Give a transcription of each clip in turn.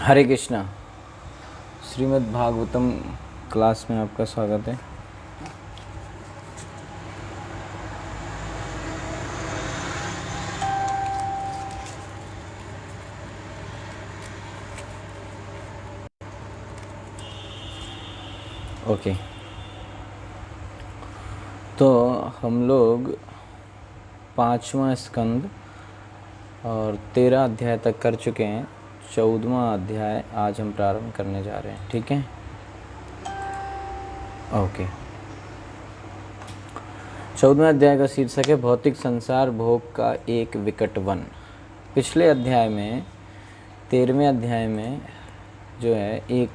हरे Krishna. Shrimad Bhagavatam class में आपका स्वागत है। ओके, तो हम लोग 5वां स्कंद और 13 अध्याय तक कर चुके हैं। 14वां अध्याय आज हम प्रारंभ करने जा रहे हैं। ठीक है, ओके। 14वें अध्याय का शीर्षक है भौतिक संसार भोग का एक विकट वन। पिछले अध्याय में 13वें अध्याय में जो है एक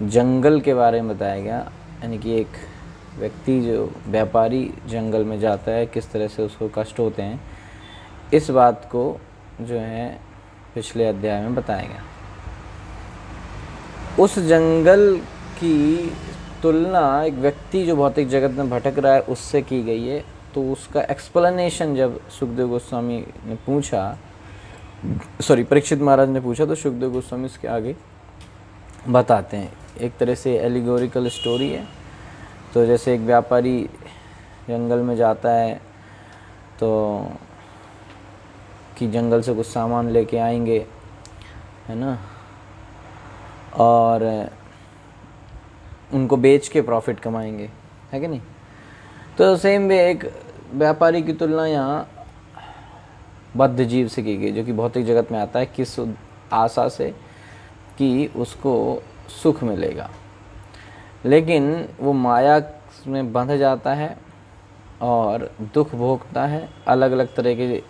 जंगल के बारे में बताया गया, यानी कि एक व्यक्ति जो व्यापारी जंगल में जाता है किस तरह से उसको कष्ट होते हैं। इस बात को जो है पिछले अध्याय में बताया गया। उस जंगल की तुलना एक व्यक्ति जो भौतिक जगत में भटक रहा है उससे की गई है। तो उसका एक्सप्लेनेशन जब सुखदेव गोस्वामी ने पूछा, परीक्षित महाराज ने पूछा, तो सुखदेव गोस्वामी इसके आगे बताते हैं। एक तरह से एलिगोरिकल स्टोरी है। तो जैसे एक व्यापारी जंगल में जाता है तो कि जंगल से कुछ सामान लेके आएंगे, है ना, और उनको बेच के प्रॉफिट कमाएंगे, है कि नहीं। तो सेम वे एक व्यापारी की तुलना यहाँ बद्ध जीव से की गई, जो कि भौतिक जगत में आता है किस आशा से कि उसको सुख मिलेगा, लेकिन वो माया में बंध जाता है और दुख भोगता है, अलग अलग तरह के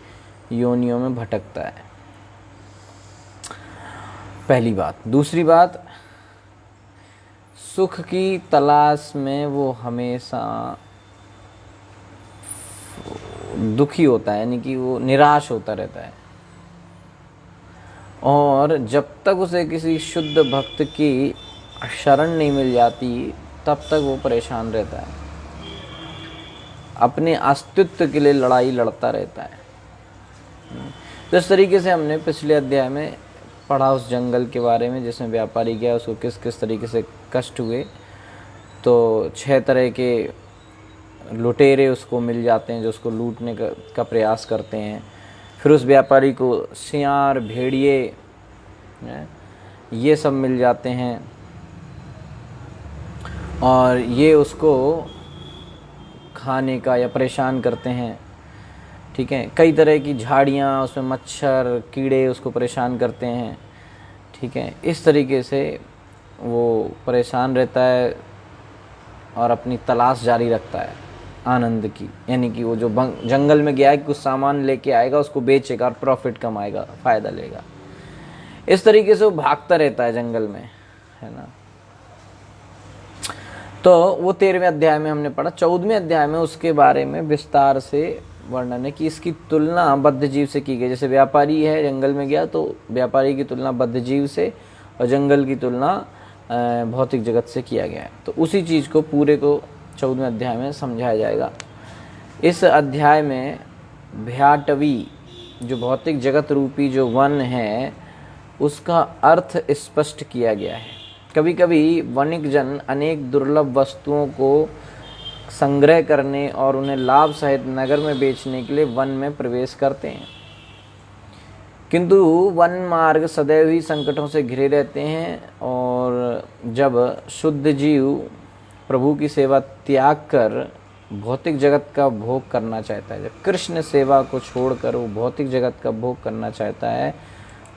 योनियों में भटकता है। पहली बात। दूसरी बात, सुख की तलाश में वो हमेशा दुखी होता है, यानी कि वो निराश होता रहता है। और जब तक उसे किसी शुद्ध भक्त की शरण नहीं मिल जाती तब तक वो परेशान रहता है, अपने अस्तित्व के लिए लड़ाई लड़ता रहता है। तो इस तरीके से हमने पिछले अध्याय में पढ़ा उस जंगल के बारे में जिसमें व्यापारी गया, उसको किस किस तरीके से कष्ट हुए। तो 6 तरह के लुटेरे उसको मिल जाते हैं जो उसको लूटने का प्रयास करते हैं। फिर उस व्यापारी को सियार, भेड़िए, ये सब मिल जाते हैं और ये उसको खाने का या परेशान करते हैं। ठीक है, कई तरह की झाड़ियाँ, उसमें मच्छर, कीड़े उसको परेशान करते हैं। ठीक है, इस तरीके से वो परेशान रहता है और अपनी तलाश जारी रखता है आनंद की, यानी कि वो जो जंगल में गया है कि कुछ सामान लेके आएगा, उसको बेचेगा और प्रॉफिट कमाएगा, फ़ायदा लेगा। इस तरीके से वो भागता रहता है जंगल में, है ना। तो वो 13वें अध्याय में हमने पढ़ा। 14वें अध्याय में उसके बारे में विस्तार से वर्णन है कि इसकी तुलना बद्ध जीव से की गई। जैसे व्यापारी है, जंगल में गया, तो व्यापारी की तुलना बद्ध जीव से और जंगल की तुलना भौतिक जगत से किया गया है। तो उसी चीज़ को पूरे को 14वें अध्याय में समझाया जाएगा। इस अध्याय में भ्याटवी, जो भौतिक जगत रूपी जो वन है, उसका अर्थ स्पष्ट किया गया है। कभी कभी वणिक जन अनेक दुर्लभ वस्तुओं को संग्रह करने और उन्हें लाभ सहित नगर में बेचने के लिए वन में प्रवेश करते हैं, किंतु वन मार्ग सदैव ही संकटों से घिरे रहते हैं। और जब शुद्ध जीव प्रभु की सेवा त्याग कर भौतिक जगत का भोग करना चाहता है, जब कृष्ण सेवा को छोड़कर वो भौतिक जगत का भोग करना चाहता है,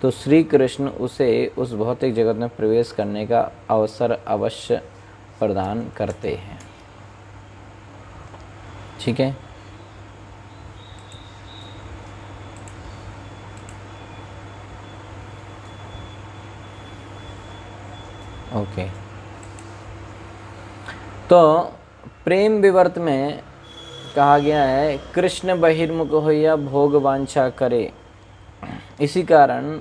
तो श्री कृष्ण उसे उस भौतिक जगत में प्रवेश करने का अवसर अवश्य प्रदान करते हैं। ठीक है, ओके। तो प्रेम विवर्त में कहा गया है, कृष्ण बहिर्मुख हो या भोग वांछा करे। इसी कारण,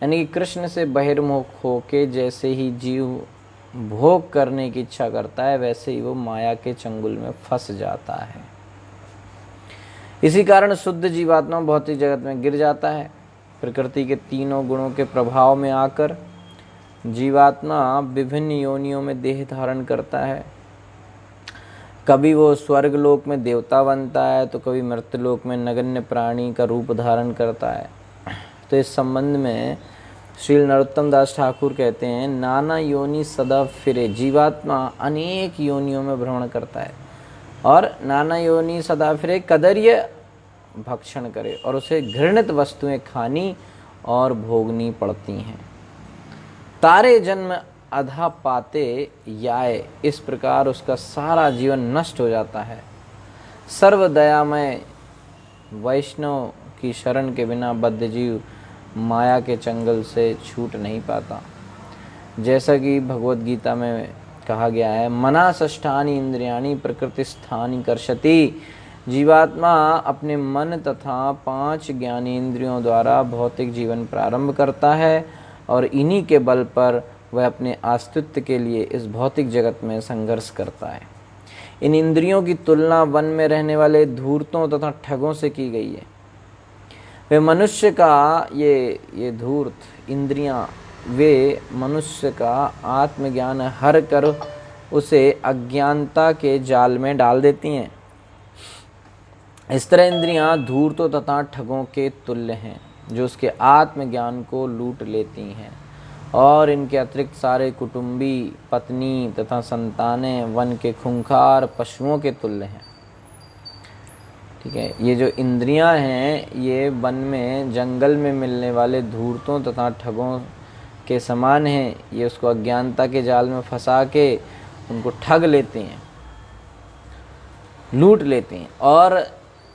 यानी कि कृष्ण से बहिर्मुख होके जैसे ही जीव भोग करने की इच्छा करता है, वैसे ही वो माया के चंगुल में फंस जाता है। इसी कारण शुद्ध जीवात्मा भौतिक जगत में गिर जाता है। प्रकृति के तीनों गुणों के प्रभाव में आकर जीवात्मा विभिन्न योनियों में देह धारण करता है। कभी वो स्वर्ग लोक में देवता बनता है तो कभी मर्त्यलोक में नगण्य प्राणी का रूप धारण करता है। तो इस संबंध में श्री नरोत्तम दास ठाकुर कहते हैं, नाना योनि सदा फिरे। जीवात्मा अनेक योनियों में भ्रमण करता है और नाना योनि सदा फिरे कदर्य भक्षण करे और उसे घृणित वस्तुएं खानी और भोगनी पड़ती हैं। तारे जन्म अधा पाते याय, इस प्रकार उसका सारा जीवन नष्ट हो जाता है। सर्वदयामय वैष्णव की शरण के बिना बद्ध जीव माया के चंगल से छूट नहीं पाता। जैसा कि भगवत गीता में कहा गया है, मना षष्ठानि इंद्रियाणि प्रकृति स्थानि कर्षति। जीवात्मा अपने मन तथा 5 ज्ञानेंद्रियों द्वारा भौतिक जीवन प्रारंभ करता है और इन्हीं के बल पर वह अपने अस्तित्व के लिए इस भौतिक जगत में संघर्ष करता है। इन इंद्रियों की तुलना वन में रहने वाले धूर्तों तथा ठगों से की गई है। वे मनुष्य का ये धूर्त इंद्रियां वे मनुष्य का आत्मज्ञान हर कर उसे अज्ञानता के जाल में डाल देती हैं। इस तरह इंद्रियां धूर्तों तथा ठगों के तुल्य हैं जो उसके आत्मज्ञान को लूट लेती हैं और इनके अतिरिक्त सारे कुटुंबी, पत्नी तथा संतानें वन के खूंखार पशुओं के तुल्य हैं। ठीक है, ये जो इंद्रियां हैं ये वन में जंगल में मिलने वाले धूर्तों तथा ठगों के समान हैं। ये उसको अज्ञानता के जाल में फंसा के उनको ठग लेते हैं, लूट लेते हैं और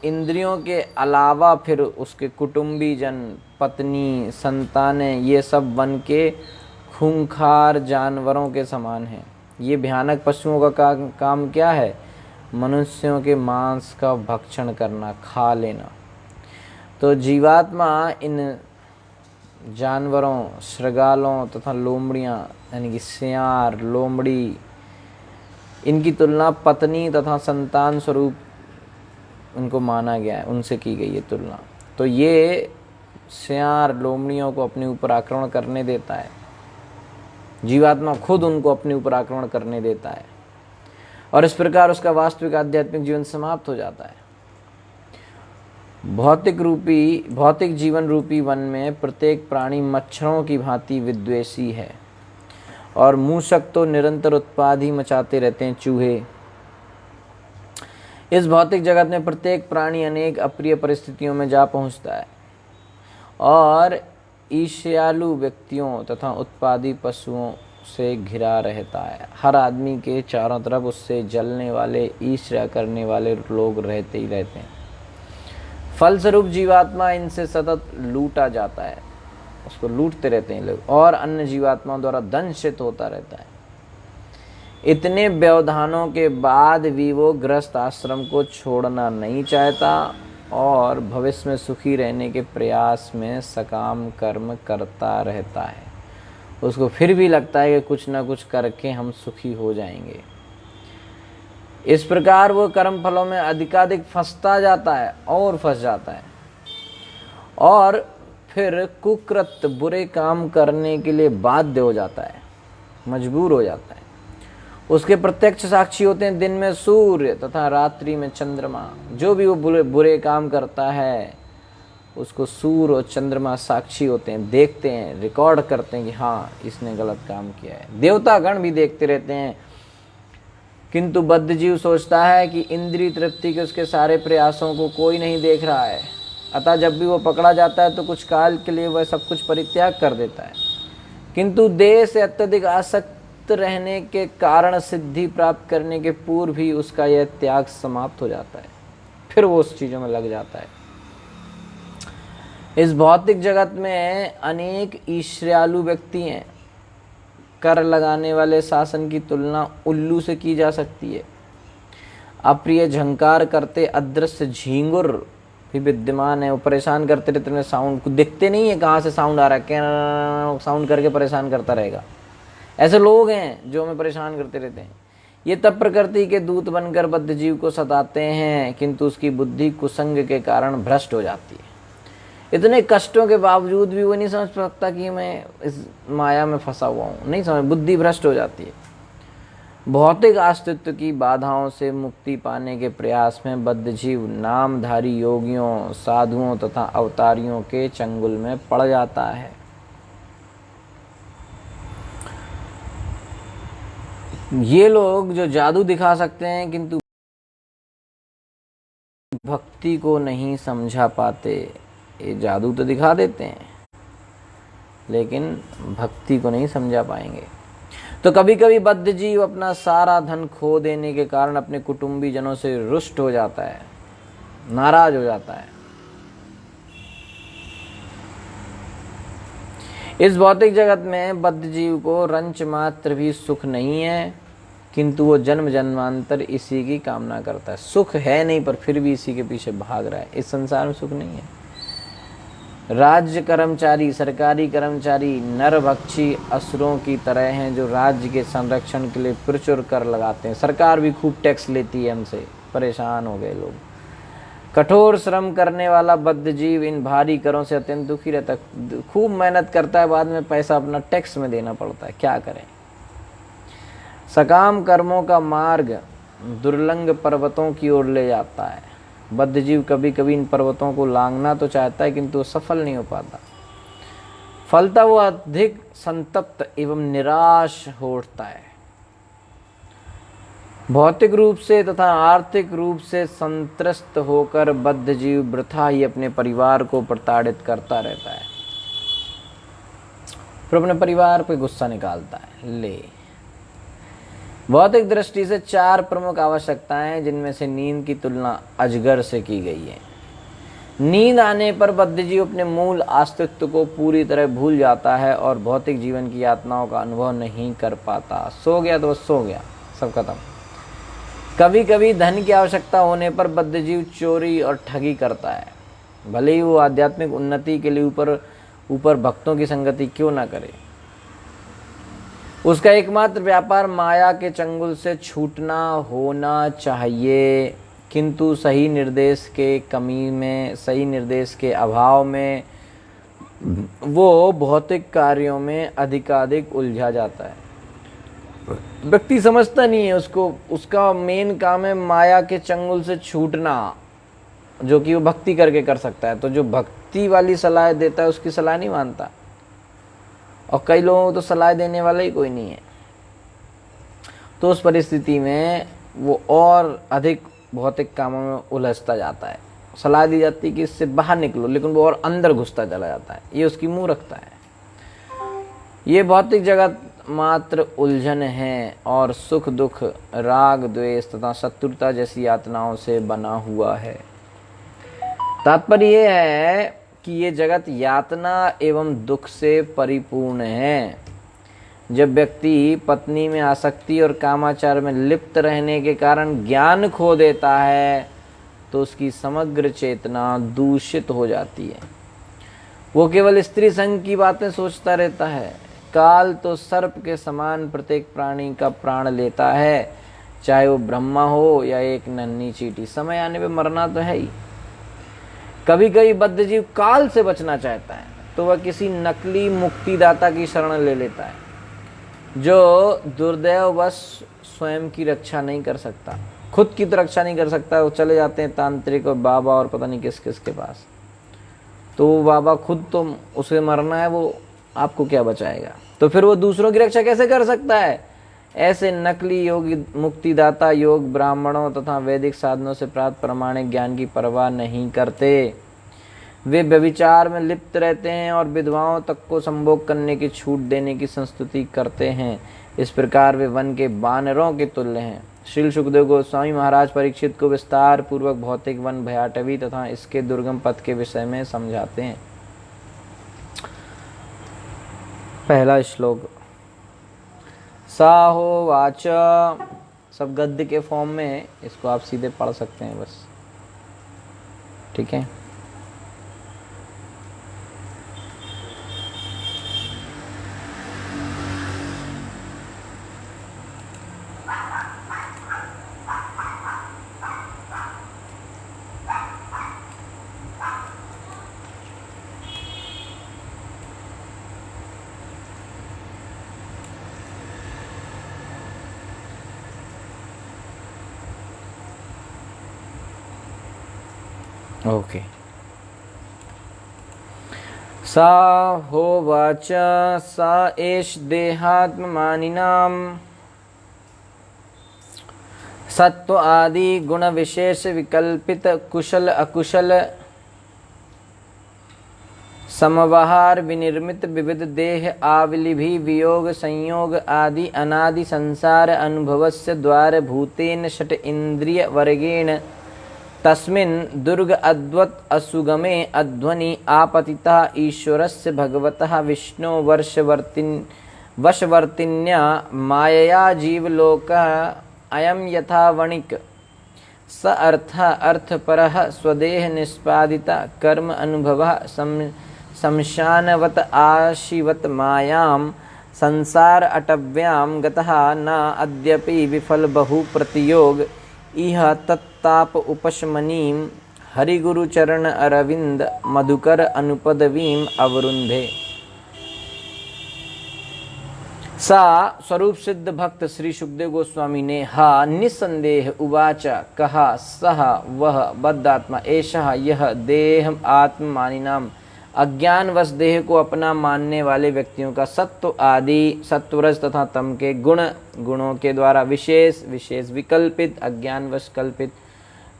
इंद्रियों के अलावा फिर उसके कुटुंबी जन, पत्नी, संतानें ये सब वन के खूंखार जानवरों के समान हैं। ये भयानक पशुओं का काम क्या है? मनुष्यों के मांस का भक्षण करना, खा लेना। तो जीवात्मा इन जानवरों, श्रृगालों तथा लोमड़ियाँ यानी कि सियार, लोमड़ी, इनकी तुलना पत्नी तथा संतान स्वरूप उनको माना गया है, उनसे की गई है तुलना। तो ये सियार, लोमड़ियों को अपने ऊपर आक्रमण करने देता है। जीवात्मा खुद उनको अपने ऊपर आक्रमण करने देता है और इस प्रकार उसका वास्तविक आध्यात्मिक जीवन समाप्त हो जाता है। भौतिक जीवन रूपी वन में प्रत्येक प्राणी मच्छरों की भांति विद्वेषी है और मूषक तो निरंतर उत्पाद ही मचाते रहते हैं, चूहे। इस भौतिक जगत में प्रत्येक प्राणी अनेक अप्रिय परिस्थितियों में जा पहुंचता है और ईर्ष्यालु व्यक्तियों तथा उत्पादी पशुओं से घिरा रहता है। हर आदमी के चारों तरफ उससे जलने वाले, ईर्ष्या करने वाले लोग रहते ही रहते हैं। फलस्वरूप जीवात्मा इनसे सतत लूटा जाता है, उसको लूटते रहते हैं लोग और अन्य जीवात्माओं द्वारा दंशित होता रहता है। इतने व्यवधानों के बाद भी वो गृहस्थ आश्रम को छोड़ना नहीं चाहता और भविष्य में सुखी रहने के प्रयास में सकाम कर्म करता रहता है। उसको फिर भी लगता है कि कुछ ना कुछ करके हम सुखी हो जाएंगे। इस प्रकार वो कर्म फलों में अधिकाधिक फंसता जाता है और फंस जाता है और फिर कुकृत बुरे काम करने के लिए बाध्य हो जाता है, मजबूर हो जाता है। उसके प्रत्यक्ष साक्षी होते हैं दिन में सूर्य तथा रात्रि में चंद्रमा। जो भी वो बुरे काम करता है उसको सूर्य और चंद्रमा साक्षी होते हैं, देखते हैं, रिकॉर्ड करते हैं कि हाँ इसने गलत काम किया है। देवता गण भी देखते रहते हैं, किंतु बद्ध जीव सोचता है कि इंद्रिय तृप्ति के उसके सारे प्रयासों को कोई नहीं देख रहा है। अतः जब भी वो पकड़ा जाता है तो कुछ काल के लिए वह सब कुछ परित्याग कर देता है, किंतु देह से अत्यधिक आसक्त रहने के कारण सिद्धि प्राप्त करने के पूर्व ही उसका यह त्याग समाप्त हो जाता है। फिर वो उस चीजों में लग जाता है। इस भौतिक जगत में अनेक ईर्ष्यालु व्यक्ति हैं। कर लगाने वाले शासन की तुलना उल्लू से की जा सकती है। अप्रिय झंकार करते अदृश्य झींगुर भी विद्यमान है। वो परेशान करते रहते हैं, साउंड को देखते नहीं है कहाँ से साउंड आ रहा है, क्या साउंड करके परेशान करता रहेगा। ऐसे लोग हैं जो हमें परेशान करते रहते हैं। ये तब प्रकृति के दूत बनकर बद्ध जीव को सताते हैं, किंतु उसकी बुद्धि कुसंग के कारण भ्रष्ट हो जाती है। इतने कष्टों के बावजूद भी वो नहीं समझ सकता कि मैं इस माया में फंसा हुआ हूँ, नहीं समझ, बुद्धि भ्रष्ट हो जाती है। भौतिक अस्तित्व की बाधाओं से मुक्ति पाने के प्रयास में बद्ध जीव नामधारी योगियों, साधुओं तथा अवतारियों के चंगुल में पड़ जाता है। ये लोग जो जादू दिखा सकते हैं किंतु भक्ति को नहीं समझा पाते। ये जादू तो दिखा देते हैं लेकिन भक्ति को नहीं समझा पाएंगे। तो कभी कभी बद्ध जीव अपना सारा धन खो देने के कारण अपने कुटुंबी जनों से रुष्ट हो जाता है, नाराज हो जाता है। इस भौतिक जगत में बद्ध जीव को रंच मात्र भी सुख नहीं है, किंतु वो जन्म जन्मांतर इसी की कामना करता है। सुख है नहीं पर फिर भी इसी के पीछे भाग रहा है। इस संसार में सुख नहीं है। राज्य कर्मचारी, सरकारी कर्मचारी नरभक्षी असुरों की तरह हैं जो राज्य के संरक्षण के लिए प्रचुर कर लगाते हैं। सरकार भी खूब टैक्स लेती है हमसे, परेशान हो गए लोग। कठोर श्रम करने वाला बद्ध जीव इन भारी करों से अत्यंत दुखी रहता है। खूब मेहनत करता है, बाद में पैसा अपना टैक्स में देना पड़ता है, क्या करें। सकाम कर्मों का मार्ग दुर्लंघ पर्वतों की ओर ले जाता है। बद्ध जीव कभी कभी इन पर्वतों को लांघना तो चाहता है किंतु सफल नहीं हो पाता। फलतः वो अधिक संतप्त एवं निराश हो उठता है। भौतिक रूप से तथा आर्थिक रूप से संत्रस्त होकर बद्ध जीव वृथा ही अपने परिवार को प्रताड़ित करता रहता है, फिर अपने परिवार पे गुस्सा निकालता है। ले भौतिक दृष्टि से चार प्रमुख आवश्यकताएं, जिनमें से नींद की तुलना अजगर से की गई है। नींद आने पर बद्ध जीव अपने मूल अस्तित्व को पूरी तरह भूल जाता है और भौतिक जीवन की यातनाओं का अनुभव नहीं कर पाता। सो गया तो बस सो गया, सब खत्म। कभी कभी धन की आवश्यकता होने पर बद्ध जीव चोरी और ठगी करता है, भले ही वो आध्यात्मिक उन्नति के लिए ऊपर भक्तों की संगति क्यों ना करे। उसका एकमात्र व्यापार माया के चंगुल से छूटना होना चाहिए, किंतु सही निर्देश के अभाव में वो भौतिक कार्यों में अधिकाधिक उलझा जाता है। व्यक्ति समझता नहीं है उसका मेन काम है माया के चंगुल से छूटना, जो कि वो भक्ति करके कर सकता है। तो जो भक्ति वाली सलाह देता है उसकी सलाह नहीं मानता, और कई लोगों को तो सलाह देने वाला ही कोई नहीं है। तो उस परिस्थिति में वो और अधिक भौतिक कामों में उलझता जाता है। सलाह दी जाती है कि इससे बाहर निकलो, लेकिन वो और अंदर घुसता चला जाता है। ये उसकी मूर्खता है। ये भौतिक जगत मात्र उलझन है और सुख दुख, राग द्वेष तथा शत्रुता जैसी यातनाओं से बना हुआ है। तात्पर्य यह है कि ये जगत यातना एवं दुख से परिपूर्ण है। जब व्यक्ति पत्नी में आसक्ति और कामाचार में लिप्त रहने के कारण ज्ञान खो देता है तो उसकी समग्र चेतना दूषित हो जाती है। वो केवल स्त्री संग की बातें सोचता रहता है। काल तो सर्प के समान प्रत्येक प्राणी का प्राण लेता है, चाहे वो ब्रह्मा हो या एक नन्ही चींटी। समय आने पे मरना तो है ही। कभी कभी बद्ध जीव काल से बचना चाहता है तो वह किसी नकली मुक्तिदाता की शरण ले लेता है, जो दुर्दैववश स्वयं की रक्षा नहीं कर सकता, खुद की तो रक्षा नहीं कर सकता। वो चले जाते हैं तांत्रिक और बाबा और पता नहीं किस किस के पास। तो वो बाबा खुद तो उसे मरना है, वो आपको क्या बचाएगा। तो फिर वो दूसरों की रक्षा कैसे कर सकता है। ऐसे नकली योगी मुक्तिदाता योग ब्राह्मणों तथा वैदिक साधनों से प्राप्त प्रामाणिक ज्ञान की परवाह नहीं करते। वे व्यभिचार में लिप्त रहते हैं और विधवाओं तक को संभोग करने की छूट देने की संस्तुति करते हैं। इस प्रकार वे वन के बानरों के तुल्य हैं। श्री सुखदेव गोस्वामी महाराज परीक्षित को विस्तार पूर्वक भौतिक वन भयाटवी तथा इसके दुर्गम पथ के विषय में समझाते हैं। पहला श्लोक, साहोवाच। सब गद्य के फॉर्म में, इसको आप सीधे पढ़ सकते हैं बस, ठीक है। ओके। सा होवाच सा एष देहात्ममानिनां सत्व आदि गुण विशेष विकल्पित कुशल अकुशल समवहार विनिर्मित विविध देह आवलिभि वियोग संयोग आदि अनादि संसार अनुभवस्य द्वार भूतेन षट इंद्रिय वर्गेण तस्मिन् दुर्ग अद्वत् असुगमे अध्वनि आपतिता ईश्वरस्य भगवतः विष्णु वशवर्तिन्या मायया जीवलोकः अयं यथा वणिक स अर्थपरः स्वदेह निष्पादिता कर्म अनुभवः शमशानवत आशिवत मायां संसार अटव्यां गतः न अद्यपि विफल बहु प्रतियोग इह तत्ताप उपशमनीं हरिगुरुचरण अरविंद मधुकर अनुपदवीं अवरुंधे। सा स्वरूप सिद्ध भक्त श्री सुखदेव गोस्वामी ने हा निसंदेह उवाच कहा सह वह बद्धात्मा एषः यह देह आत्ममानिनाम अज्ञानवश देह को अपना मानने वाले व्यक्तियों का सत्व आदि सत्वरज तथा तम के गुणों के द्वारा विशेष विकल्पित अज्ञानवश कल्पित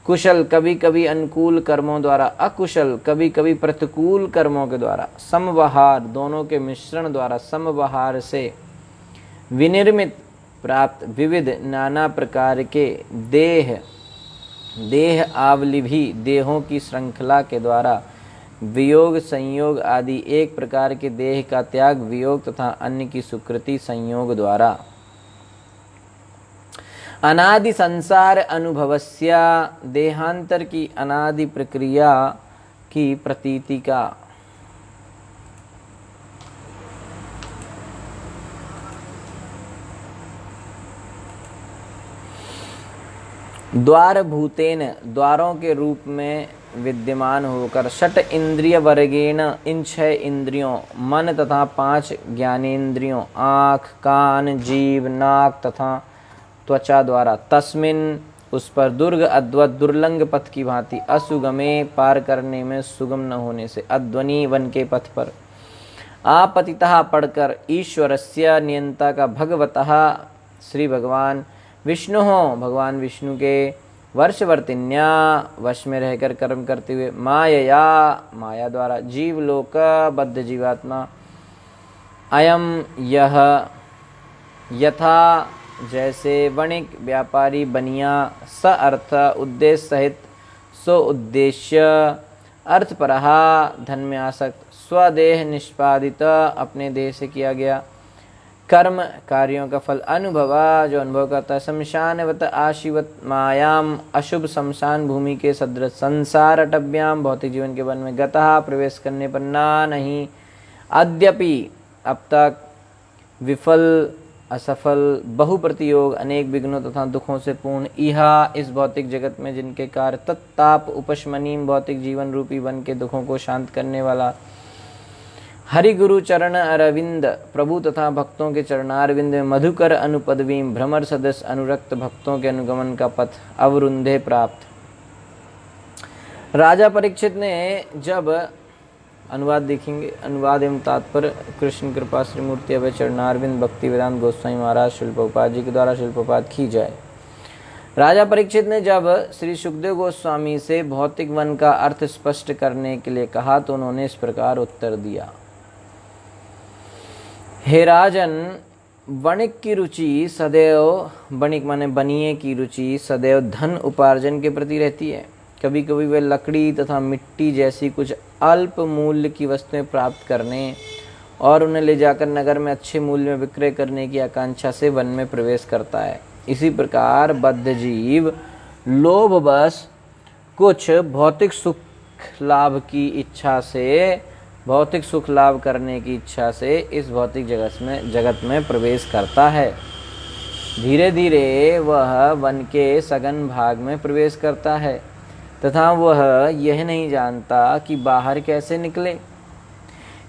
कुशल कभी कभी अनुकूल कर्मों द्वारा अकुशल कभी कभी प्रतिकूल कर्मों के द्वारा समवहार दोनों के मिश्रण द्वारा समवहार से विनिर्मित प्राप्त विविध नाना प्रकार के देह आवली भी देहों की श्रृंखला के द्वारा वियोग संयोग आदि एक प्रकार के देह का त्याग वियोग तथा अन्य की सुकृति संयोग द्वारा अनादि संसार अनुभवस्या देहांतर की अनादि प्रक्रिया की प्रतीति का द्वार भूतेन द्वारों के रूप में विद्यमान होकर षट इंद्रिय वर्गेण इन 6 इंद्रियों मन तथा 5 ज्ञानेंद्रियों आँख कान जीव नाक तथा त्वचा द्वारा तस्मिन उस पर दुर्ग अद्वत दुर्लंघ पथ की भांति असुगमे पार करने में सुगम न होने से अध्वनि वन के पथ पर आपतितः पढ़कर ईश्वरस्य नियंता का भगवतः श्री भगवान विष्णु हो भगवान विष्णु के वर्षवर्तिन्या वश में रहकर कर्म करते हुए माया द्वारा जीवलोक बद्ध जीवात्मा अयम यह यथा जैसे वणिक व्यापारी बनिया स अर्थ उद्देश्य सहित सो उद्देश्य अर्थ परहा धन में आसक्त स्वदेह निष्पादित अपने देह से किया गया कर्म कार्यों का फल अनुभवा जो अनुभव करता है शमशानवत आशिवत मायाम अशुभ शमशान भूमि के सदृश संसार अटव्याम भौतिक जीवन के वन में गतः प्रवेश करने पर ना नहीं अद्यपि अब तक विफल असफल बहु प्रतियोग अनेक विघ्नों तथा दुखों से पूर्ण इहा इस भौतिक जगत में जिनके कार्य तत्ताप उपशमनीम भौतिक जीवन रूपी वन के दुखों को शांत करने वाला हरि गुरु चरण अरविंद प्रभु तथा भक्तों के चरणारविंद में मधुकर अनुपदवीम भ्रमर सदस्य अनुरक्त भक्तों के अनुगमन का पथ अवरुंधे प्राप्त। राजा परीक्षित ने जब अनुवाद देखेंगे अनुवाद एवं तात्पर्य कृष्ण कृपा श्री मूर्ति अभय चरणारविंद भक्ति वेदांत गोस्वामी महाराज श्रील प्रभुपाद जी के द्वारा श्रील प्रभुपाद की जाए। राजा परीक्षित ने जब श्री सुखदेव गोस्वामी से भौतिक वन का अर्थ स्पष्ट करने के लिए कहा तो उन्होंने इस प्रकार उत्तर दिया। हे राजन, वणिक की रुचि सदैव वणिक माने बनिए की रुचि सदैव धन उपार्जन के प्रति रहती है। कभी कभी वे लकड़ी तथा मिट्टी जैसी कुछ अल्प मूल्य की वस्तुएं प्राप्त करने और उन्हें ले जाकर नगर में अच्छे मूल्य में विक्रय करने की आकांक्षा से वन में प्रवेश करता है। इसी प्रकार बद्ध जीव लोभवश कुछ भौतिक सुख लाभ करने की इच्छा से इस भौतिक जगत में प्रवेश करता है। धीरे धीरे वह वन के सघन भाग में प्रवेश करता है तथा वह यह नहीं जानता कि बाहर कैसे निकले।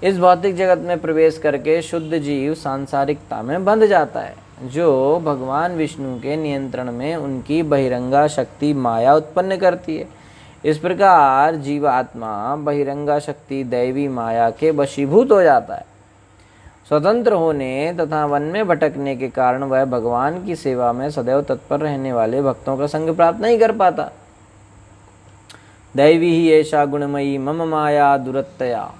इस भौतिक जगत में प्रवेश करके शुद्ध जीव सांसारिकता में बंध जाता है, जो भगवान विष्णु के नियंत्रण में उनकी बहिरंगा शक्ति माया उत्पन्न करती है। इस प्रकार जीवात्मा बहिरंगा शक्ति दैवी माया के वशीभूत हो जाता है। स्वतंत्र होने तथा वन में भटकने के कारण वह भगवान की सेवा में सदैव तत्पर रहने वाले भक्तों का संग प्राप्त नहीं कर पाता। दैवी ही ऐसा गुणमयी मम माया दुरत्तया।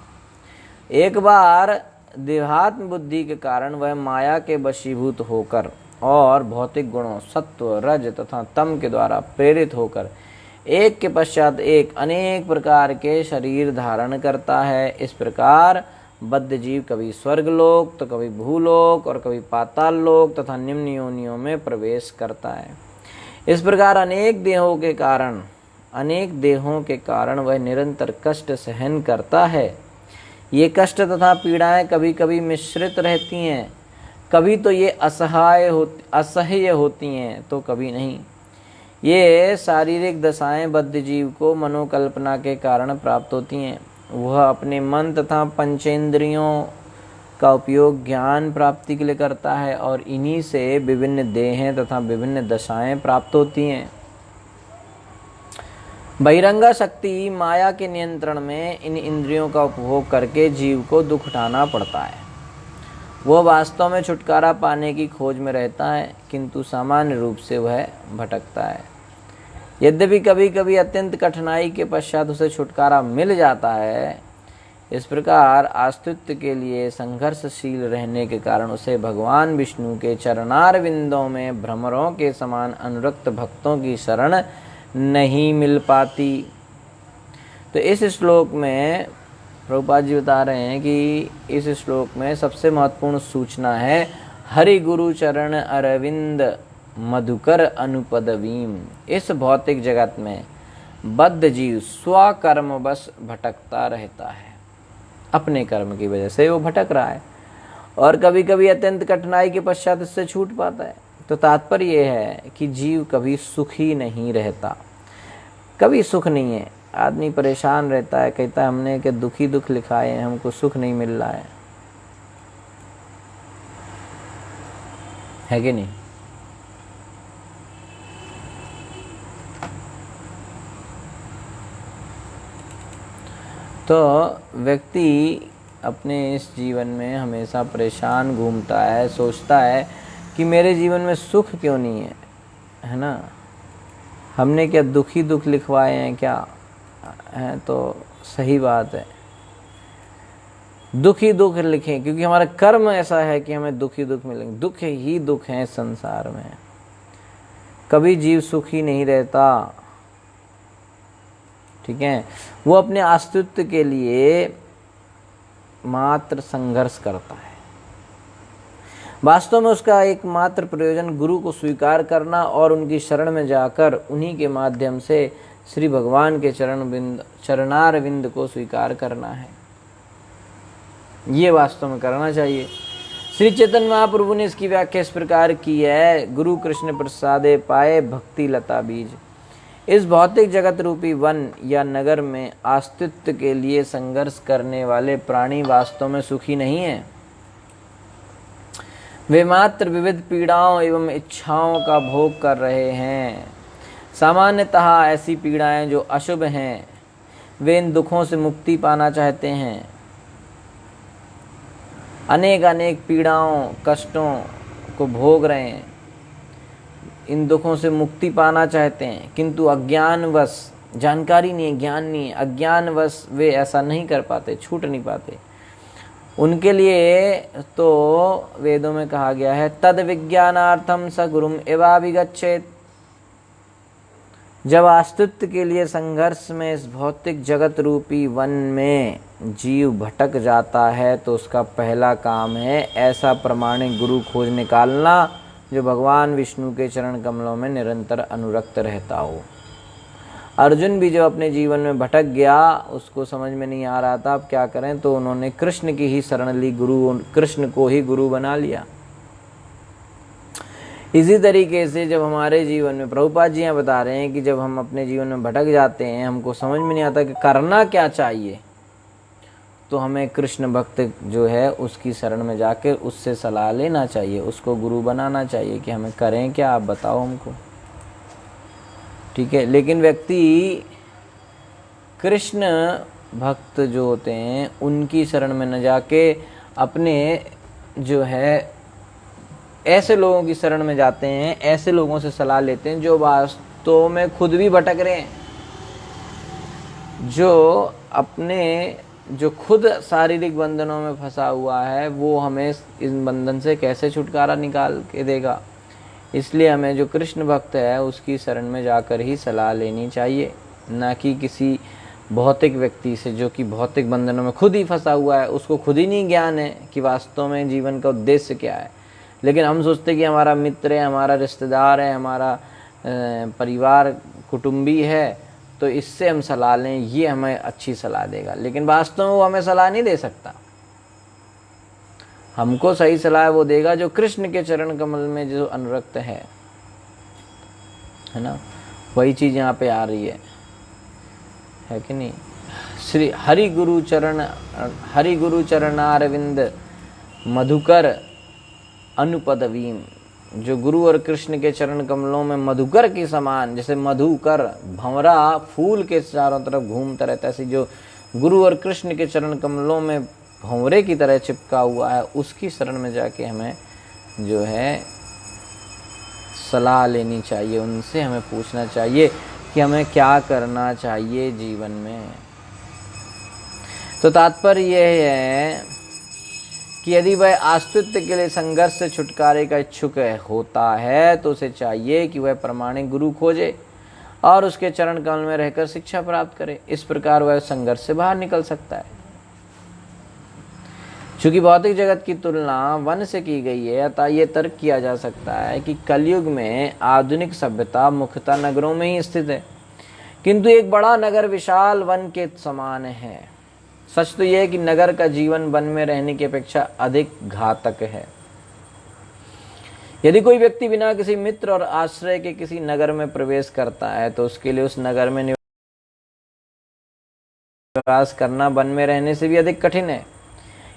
एक बार देहात्म बुद्धि के कारण वह माया के वशीभूत होकर और भौतिक गुणों सत्व रज तथा तम के द्वारा प्रेरित होकर एक के पश्चात एक अनेक प्रकार के शरीर धारण करता है। इस प्रकार बद्ध जीव कभी स्वर्गलोक तो कभी भूलोक और कभी पाताल लोक तथा निम्न योनियों में प्रवेश करता है। इस प्रकार अनेक देहों के कारण वह निरंतर कष्ट सहन करता है। ये कष्ट तथा पीड़ाएं कभी कभी मिश्रित रहती हैं, कभी तो ये असह्य होती हैं तो कभी नहीं। ये शारीरिक दशाएं बद्ध जीव को मनोकल्पना के कारण प्राप्त होती हैं। वह अपने मन तथा पंचेंद्रियों का उपयोग ज्ञान प्राप्ति के लिए करता है और इन्हीं से विभिन्न देहें तथा विभिन्न दशाएं प्राप्त होती हैं। बहिरंगा शक्ति माया के नियंत्रण में इन इंद्रियों का उपभोग करके जीव को दुख उठाना पड़ता है। वह वास्तव में छुटकारा पाने की खोज में रहता है, किंतु सामान्य रूप से वह भटकता है। यद्यपि कभी कभी अत्यंत कठिनाई के पश्चात उसे छुटकारा मिल जाता है। इस प्रकार अस्तित्व के लिए संघर्षशील रहने के कारण उसे भगवान विष्णु के चरणार विंदों में भ्रमरों के समान अनुरक्त भक्तों की शरण नहीं मिल पाती। तो इस श्लोक में प्रभुपाद जी बता रहे हैं कि इस श्लोक में सबसे महत्वपूर्ण सूचना है हरि गुरु चरण अरविंद मधुकर अनुपदवीम। इस भौतिक जगत में बद्ध जीव स्वकर्म बस भटकता रहता है, अपने कर्म की वजह से वो भटक रहा है और कभी कभी अत्यंत कठिनाई के पश्चात इससे छूट पाता है। तो तात्पर्य यह है कि जीव कभी सुखी नहीं रहता, कभी सुख नहीं है। आदमी परेशान रहता है, कहता है हमने के दुखी दुख लिखाए हैं, हमको सुख नहीं मिल रहा है कि नहीं? तो व्यक्ति अपने इस जीवन में हमेशा परेशान घूमता है, सोचता है कि मेरे जीवन में सुख क्यों नहीं है ना? हमने क्या दुखी दुख लिखवाए हैं क्या? है तो सही बात है, दुखी दुख लिखें, क्योंकि हमारा कर्म ऐसा है कि हमें दुखी दुख मिलेंगे। दुख ही दुख है संसार में, कभी जीव सुखी नहीं रहता। ठीक है, वो अपने अस्तित्व के लिए मात्र संघर्ष करता है। वास्तव में उसका एकमात्र प्रयोजन गुरु को स्वीकार करना और उनकी शरण में जाकर उन्हीं के माध्यम से श्री भगवान के चरणार विंद को स्वीकार करना है। ये वास्तव में करना चाहिए। श्री चैतन्य महाप्रभु ने इसकी व्याख्या इस प्रकार की है, गुरु कृष्ण प्रसादे पाए भक्ति लता बीज। इस भौतिक जगत रूपी वन या नगर में अस्तित्व के लिए संघर्ष करने वाले प्राणी वास्तव में सुखी नहीं हैं। वे मात्र विविध पीड़ाओं एवं इच्छाओं का भोग कर रहे हैं। सामान्यतः ऐसी पीड़ाएं जो अशुभ हैं, वे इन दुखों से मुक्ति पाना चाहते हैं। अनेक अनेक पीड़ाओं कष्टों को भोग रहे हैं, इन दुखों से मुक्ति पाना चाहते हैं, किंतु अज्ञानवश, जानकारी नहीं है, ज्ञान नहीं है, अज्ञानवश वे ऐसा नहीं कर पाते, छूट नहीं पाते। उनके लिए तो वेदों में कहा गया है तद विज्ञानार्थम स गुरुम एवाभिगच्छेत्। जब अस्तित्व के लिए संघर्ष में इस भौतिक जगत रूपी वन में जीव भटक जाता है तो उसका पहला काम है ऐसा प्रमाणिक गुरु खोज निकालना जो भगवान विष्णु के चरण कमलों में निरंतर अनुरक्त रहता हो। अर्जुन भी जब अपने जीवन में भटक गया, उसको समझ में नहीं आ रहा था अब क्या करें, तो उन्होंने कृष्ण की ही शरण ली, कृष्ण को ही गुरु बना लिया। इसी तरीके से जब हमारे जीवन में प्रभुपाद जी यहाँ बता रहे हैं कि जब हम अपने जीवन में भटक जाते हैं, हमको समझ में नहीं आता कि करना क्या चाहिए, तो हमें कृष्ण भक्त जो है उसकी शरण में जाकर उससे सलाह लेना चाहिए, उसको गुरु बनाना चाहिए कि हमें करें क्या, आप बताओ हमको। ठीक है, लेकिन व्यक्ति कृष्ण भक्त जो होते हैं उनकी शरण में न जाके अपने जो है ऐसे लोगों की शरण में जाते हैं, ऐसे लोगों से सलाह लेते हैं जो वास्तव में खुद भी भटक रहे हैं, जो खुद शारीरिक बंधनों में फंसा हुआ है, वो हमें इस बंधन से कैसे छुटकारा निकाल के देगा। इसलिए हमें जो कृष्ण भक्त है उसकी शरण में जाकर ही सलाह लेनी चाहिए, ना कि किसी भौतिक व्यक्ति से जो कि भौतिक बंधनों में खुद ही फंसा हुआ है। उसको खुद ही नहीं ज्ञान है कि वास्तव में जीवन का उद्देश्य क्या है, लेकिन हम सोचते हैं कि हमारा मित्र है, हमारा रिश्तेदार है, हमारा परिवार कुटुंबी है, तो इससे हम सलाह लें, ये हमें अच्छी सलाह देगा। लेकिन वास्तव में वो हमें सलाह नहीं दे सकता। हमको सही सलाह वो देगा जो कृष्ण के चरण कमल में जो अनुरक्त है ना। वही चीज यहाँ पे आ रही है कि नहीं। श्री हरि गुरु चरणारविंद मधुकर अनुपदवीम, जो गुरु और कृष्ण के चरण कमलों में मधुकर के समान, जैसे मधुकर भंवरा फूल के चारों तरफ घूमता रहता है, ऐसे जो गुरु और कृष्ण के चरण कमलों में भंवरे की तरह चिपका हुआ है, उसकी शरण में जाके हमें जो है सलाह लेनी चाहिए। उनसे हमें पूछना चाहिए कि हमें क्या करना चाहिए जीवन में। तो तात्पर्य यह है कि यदि वह अस्तित्व के लिए संघर्ष से छुटकारे का इच्छुक होता है तो उसे चाहिए कि वह प्रामाणिक गुरु खोजे और उसके चरण कमल में रहकर शिक्षा प्राप्त करे। इस प्रकार वह संघर्ष से बाहर निकल सकता है। चूंकि भौतिक जगत की तुलना वन से की गई है, अतः ये तर्क किया जा सकता है कि कलयुग में आधुनिक सभ्यता मुख्यतः नगरों में ही स्थित है, किंतु एक बड़ा नगर विशाल वन के समान है। सच तो यह है कि नगर का जीवन वन में रहने की अपेक्षा अधिक घातक है। यदि कोई व्यक्ति बिना किसी मित्र और आश्रय के किसी नगर में प्रवेश करता है तो उसके लिए उस नगर में निवास करना वन में रहने से भी अधिक कठिन है।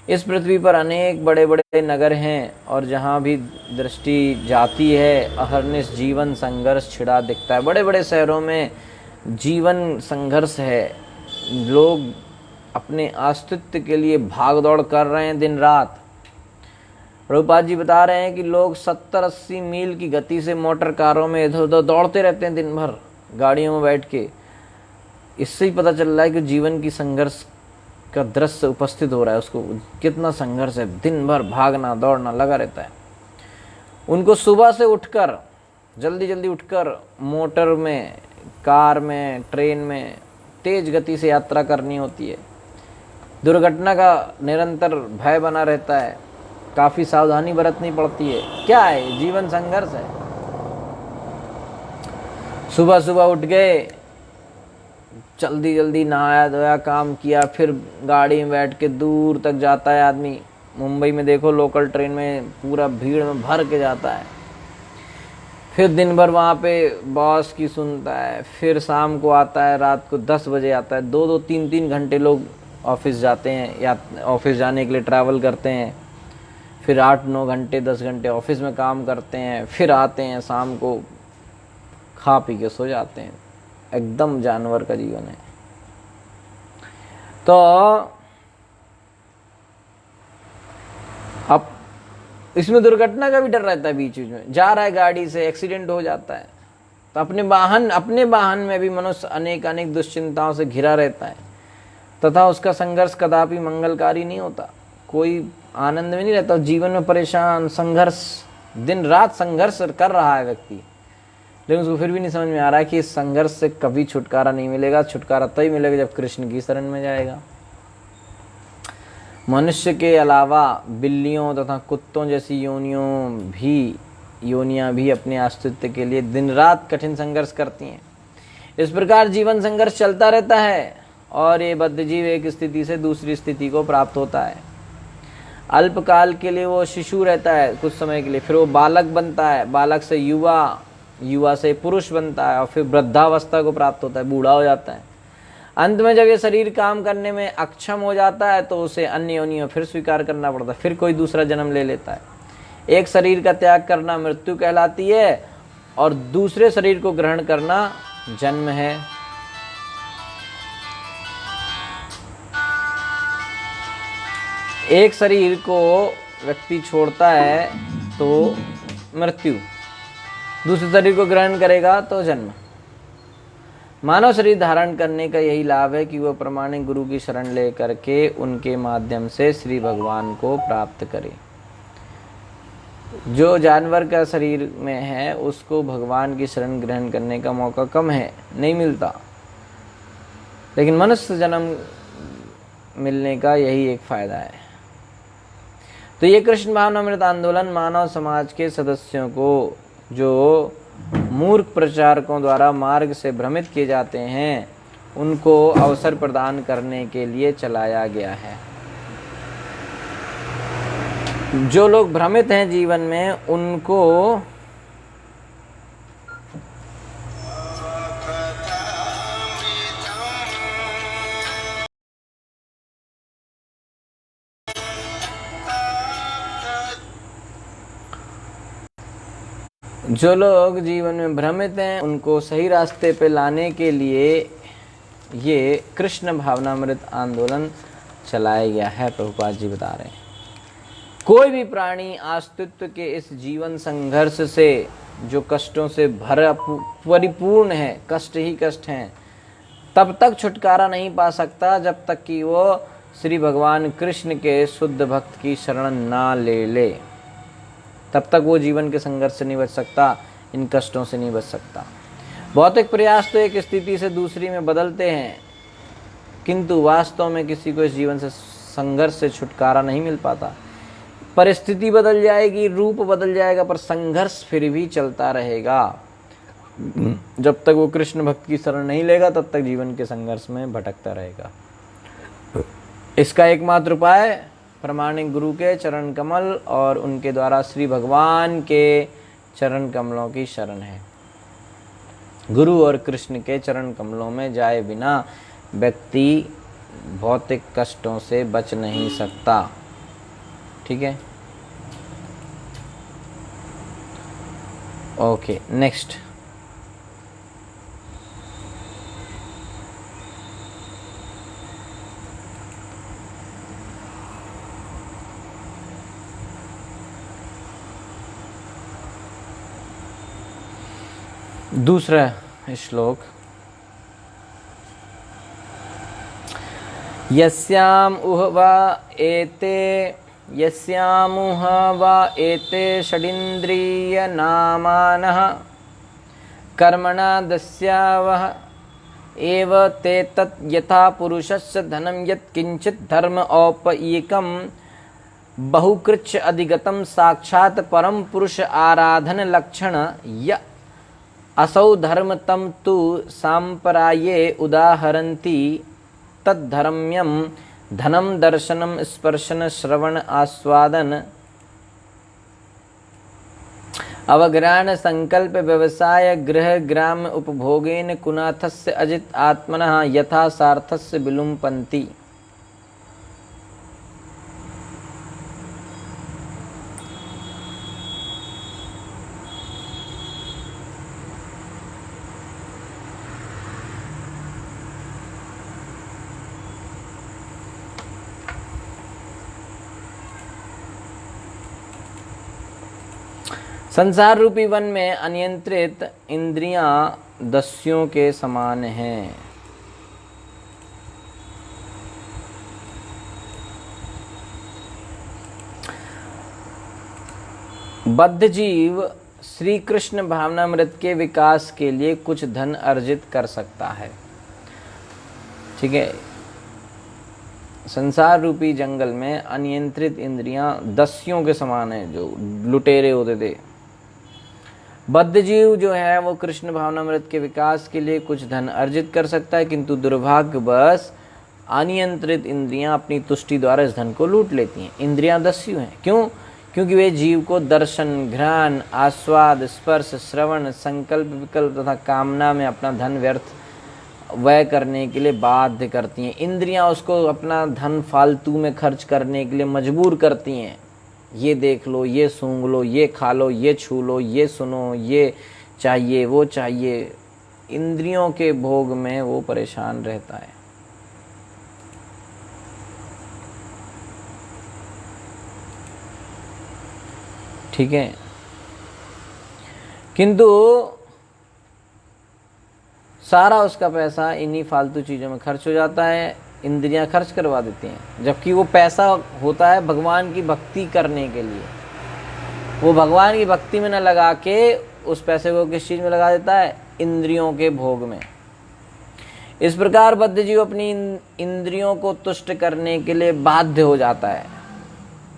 इस पृथ्वी पर अनेक बड़े बड़े नगर हैं और जहाँ भी दृष्टि जाती है अहर्निश जीवन संघर्ष छिड़ा दिखता है। बड़े बड़े शहरों में जीवन संघर्ष है। लोग अपने अस्तित्व के लिए भाग दौड़ कर रहे हैं दिन रात। प्रभुपाद जी बता रहे हैं कि लोग 70-80 मील की गति से मोटर कारों में इधर उधर दौड़ते रहते हैं दिन भर गाड़ियों में बैठ के। इससे ही पता चल रहा है कि जीवन की संघर्ष का दृश्य उपस्थित हो रहा है। उसको कितना संघर्ष है, दिन भर भागना दौड़ना लगा रहता है। उनको सुबह से उठकर जल्दी जल्दी उठकर मोटर में, कार में, ट्रेन में तेज गति से यात्रा करनी होती है। दुर्घटना का निरंतर भय बना रहता है, काफी सावधानी बरतनी पड़ती है। क्या है, जीवन संघर्ष है। सुबह सुबह उठ गए, जल्दी जल्दी नहाया धोया, काम किया, फिर गाड़ी में बैठ के दूर तक जाता है आदमी। मुंबई में देखो लोकल ट्रेन में पूरा भीड़ में भर के जाता है। फिर दिन भर वहाँ पे बॉस की सुनता है, फिर शाम को आता है, रात को 10 बजे आता है। 2-2, 3-3 घंटे लोग ऑफिस जाते हैं या ऑफिस जाने के लिए ट्रैवल करते हैं। फिर 8-9 घंटे 10 घंटे ऑफिस में काम करते हैं, फिर आते हैं शाम को खा पी के सो जाते हैं। एकदम जानवर का जीवन है। तो अब इसमें दुर्घटना का भी डर रहता है। बीच बीच में जा रहा है गाड़ी से, एक्सीडेंट हो जाता है। तो अपने वाहन में भी मनुष्य अनेक दुश्चिंताओं से घिरा रहता है तथा उसका संघर्ष कदापि मंगलकारी नहीं होता। कोई आनंद में नहीं रहता, जीवन में परेशान, संघर्ष, दिन रात संघर्ष कर रहा है व्यक्ति, लेकिन उसको फिर भी नहीं समझ में आ रहा है कि इस संघर्ष से कभी छुटकारा नहीं मिलेगा। छुटकारा तभी मिलेगा जब कृष्ण की शरण में जाएगा। मनुष्य के अलावा बिल्लियों तथा कुत्तों जैसी योनियां भी अपने अस्तित्व के लिए दिन रात कठिन संघर्ष करती हैं। इस प्रकार जीवन संघर्ष चलता रहता है और ये बद्धजीव एक स्थिति से दूसरी स्थिति को प्राप्त होता है। अल्पकाल के लिए वो शिशु रहता है कुछ समय के लिए, फिर वो बालक बनता है, बालक से युवा से पुरुष बनता है और फिर वृद्धावस्था को प्राप्त होता है, बूढ़ा हो जाता है। अंत में जब ये शरीर काम करने में अक्षम हो जाता है तो उसे अन्य योनियों फिर स्वीकार करना पड़ता है, फिर कोई दूसरा जन्म ले लेता है। एक शरीर का त्याग करना मृत्यु कहलाती है और दूसरे शरीर को ग्रहण करना जन्म है। एक शरीर को व्यक्ति छोड़ता है तो मृत्यु, दूसरे शरीर को ग्रहण करेगा तो जन्म। मानव शरीर धारण करने का यही लाभ है कि वह प्रामाणिक गुरु की शरण ले करके उनके माध्यम से श्री भगवान को प्राप्त करे। जो जानवर का शरीर में है उसको भगवान की शरण ग्रहण करने का मौका कम है, नहीं मिलता, लेकिन मनुष्य जन्म मिलने का यही एक फायदा है। तो ये कृष्ण भावनामृत आंदोलन मानव समाज के सदस्यों को जो मूर्ख प्रचारकों द्वारा मार्ग से भ्रमित किए जाते हैं उनको अवसर प्रदान करने के लिए चलाया गया है। जो लोग भ्रमित हैं जीवन में उनको सही रास्ते पे लाने के लिए ये कृष्ण भावनामृत आंदोलन चलाया गया है। प्रभुपाद जी बता रहे हैं कोई भी प्राणी अस्तित्व के इस जीवन संघर्ष से जो कष्टों से भरा परिपूर्ण है, कष्ट ही कष्ट हैं, तब तक छुटकारा नहीं पा सकता जब तक कि वो श्री भगवान कृष्ण के शुद्ध भक्त की शरण ना ले ले। तब तक वो जीवन के संघर्ष से नहीं बच सकता, इन कष्टों से नहीं बच सकता। भौतिक प्रयास तो एक स्थिति से दूसरी में बदलते हैं, किंतु वास्तव में किसी को इस जीवन से संघर्ष से छुटकारा नहीं मिल पाता। परिस्थिति बदल जाएगी, रूप बदल जाएगा, पर संघर्ष फिर भी चलता रहेगा। जब तक वो कृष्ण भक्त की शरण नहीं लेगा तब तक जीवन के संघर्ष में भटकता रहेगा। इसका एकमात्र उपाय प्रामाणिक गुरु के चरण कमल और उनके द्वारा श्री भगवान के चरण कमलों की शरण है। गुरु और कृष्ण के चरण कमलों में जाए बिना व्यक्ति भौतिक कष्टों से बच नहीं सकता। ठीक है, ओके, नेक्स्ट। दूसरा श्लोक, यस्यामुह वा एते षडिन्द्रिय नामानः कर्मणा दस्यावः एव ते तत् यथा पुरुषस्य धनं यत् किंचित् धर्म औपयिकं बहुकृच्छ अधिगतं साक्षात् परम पुरुष आराधन लक्षण य असौ धर्म तम तु सांपराये उदाहरन्ति तद्धर्म्यं धनम दर्शनम स्पर्शन श्रवण आस्वादन अवग्राण संकल्प व्यवसाय गृह ग्राम उपभोगेन कुनाथस्य अजित आत्मनः यथा सार्थस्य विलुम्पन्ति। संसार रूपी वन में अनियंत्रित इंद्रियां दस्युओं के समान हैं। बद्ध जीव श्री कृष्ण भावनामृत के विकास के लिए कुछ धन अर्जित कर सकता है। ठीक है, संसार रूपी जंगल में अनियंत्रित इंद्रियां दस्युओं के समान है, जो लुटेरे होते थे। बद्ध जीव जो है वो कृष्ण भावनामृत के विकास के लिए कुछ धन अर्जित कर सकता है, किंतु दुर्भाग्यवश अनियंत्रित इंद्रियां अपनी तुष्टि द्वारा इस धन को लूट लेती हैं। इंद्रियां दस्यु हैं, क्यों? क्योंकि वे जीव को दर्शन, घ्राण, आस्वाद, स्पर्श, श्रवण, संकल्प, विकल्प तथा कामना में अपना धन व्यर्थ व्यय करने के लिए बाध्य करती हैं। इंद्रियां उसको अपना धन फालतू में खर्च करने के लिए मजबूर करती हैं। ये देख लो, ये सूंघ लो, ये खा लो, ये छू लो, ये सुनो, ये चाहिए, वो चाहिए। इंद्रियों के भोग में वो परेशान रहता है। ठीक है। किंतु सारा उसका पैसा इन्हीं फालतू चीज़ों में खर्च हो जाता है, इंद्रियां खर्च करवा देती हैं, जबकि वो पैसा होता है भगवान की भक्ति करने के लिए। वो भगवान की भक्ति में न लगा के उस पैसे को किस चीज़ में लगा देता है, इंद्रियों के भोग में। इस प्रकार बद्ध जीव अपनी इंद्रियों को तुष्ट करने के लिए बाध्य हो जाता है,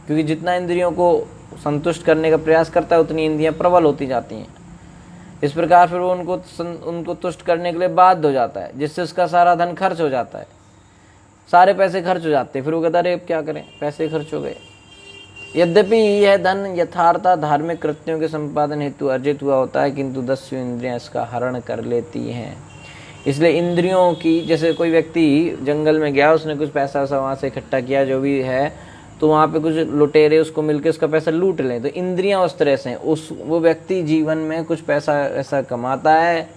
क्योंकि जितना इंद्रियों को संतुष्ट करने का प्रयास करता है उतनी इंद्रियां प्रबल होती जाती हैं। इस प्रकार फिर वो उनको तुष्ट करने के लिए बाध्य हो जाता है, जिससे उसका सारा धन खर्च हो जाता है, सारे पैसे खर्च हो जाते हैं। फिर वो कहता है अरे अब क्या करें, पैसे खर्च हो गए। यद्यपि यह धन यथार्थ धार्मिक कृत्यों के संपादन हेतु अर्जित हुआ होता है, किंतु 10 इंद्रियां इसका हरण कर लेती हैं। इसलिए इंद्रियों की, जैसे कोई व्यक्ति जंगल में गया, उसने कुछ पैसा वहाँ से इकट्ठा किया जो भी है, तो वहाँ पे कुछ लुटेरे उसको मिलके उसका पैसा लूट लें, तो इंद्रियां उस तरह से वो व्यक्ति जीवन में कुछ पैसा ऐसा कमाता है,